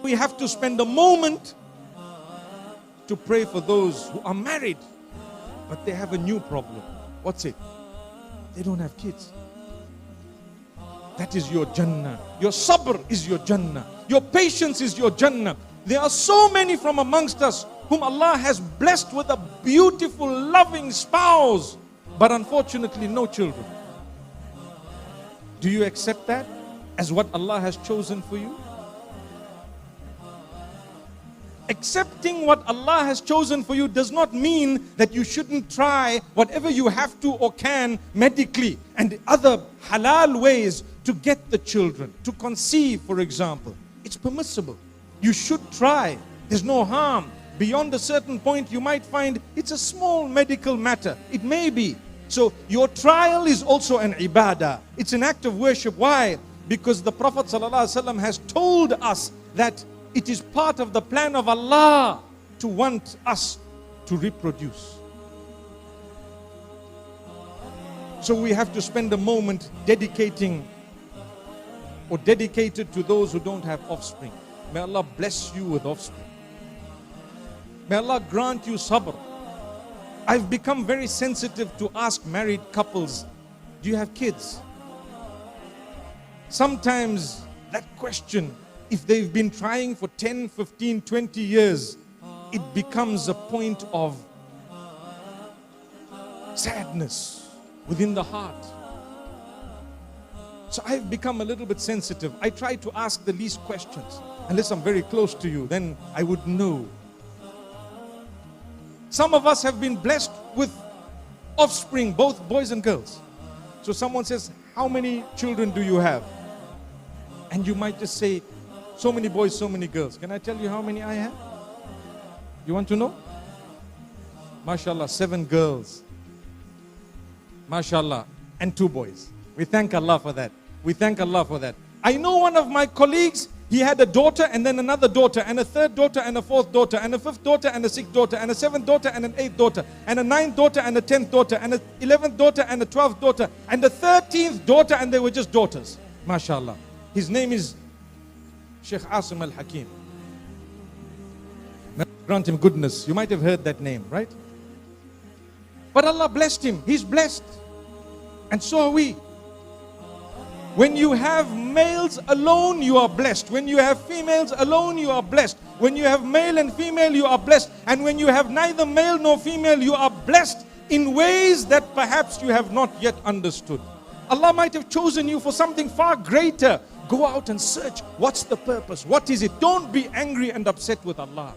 We have to spend a moment to pray for those who are married, but they have a new problem. What's it? They don't have kids. That is your Jannah. Your sabr is your Jannah. Your patience is your Jannah. There are so many from amongst us whom Allah has blessed with a beautiful, loving spouse, but unfortunately no children. Do you accept that as what Allah has chosen for you? Accepting what Allah has chosen for you does not mean that you shouldn't try whatever you have to or can medically and other halal ways to get the children, to conceive, for example. It's permissible. You should try. There's no harm. Beyond a certain point, you might find it's a small medical matter. It may be. So your trial is also an ibadah. It's an act of worship. Why? Because the Prophet ﷺ has told us that it is part of the plan of Allah to want us to reproduce. So we have to spend a moment dedicated to those who don't have offspring. May Allah bless you with offspring. May Allah grant you sabr. I've become very sensitive to ask married couples, do you have kids? Sometimes that question, if they've been trying for 10, 15, 20 years, it becomes a point of sadness within the heart. So I've become a little bit sensitive. I try to ask the least questions. Unless I'm very close to you, then I would know. Some of us have been blessed with offspring, both boys and girls. So someone says, how many children do you have? And you might just say, so many boys, so many girls. Can I tell you how many I have? You want to know? MashaAllah, 7 girls. MashaAllah, and 2 boys. We thank Allah for that. We thank Allah for that. I know one of my colleagues, he had a daughter and then another daughter and a 3rd daughter and a 4th daughter and a 5th daughter and a 6th daughter and a 7th daughter and an 8th daughter and a 9th daughter and a 10th daughter and a 11th daughter and a 12th daughter and a 13th daughter, and they were just daughters. MashaAllah. His name is Sheikh Asim al-Hakim. Grant him goodness. You might have heard that name, right? But Allah blessed him. He's blessed. And so are we. When you have males alone, you are blessed. When you have females alone, you are blessed. When you have male and female, you are blessed. And when you have neither male nor female, you are blessed in ways that perhaps you have not yet understood. Allah might have chosen you for something far greater. Go out and search. What's the purpose? What is it? Don't be angry and upset with Allah.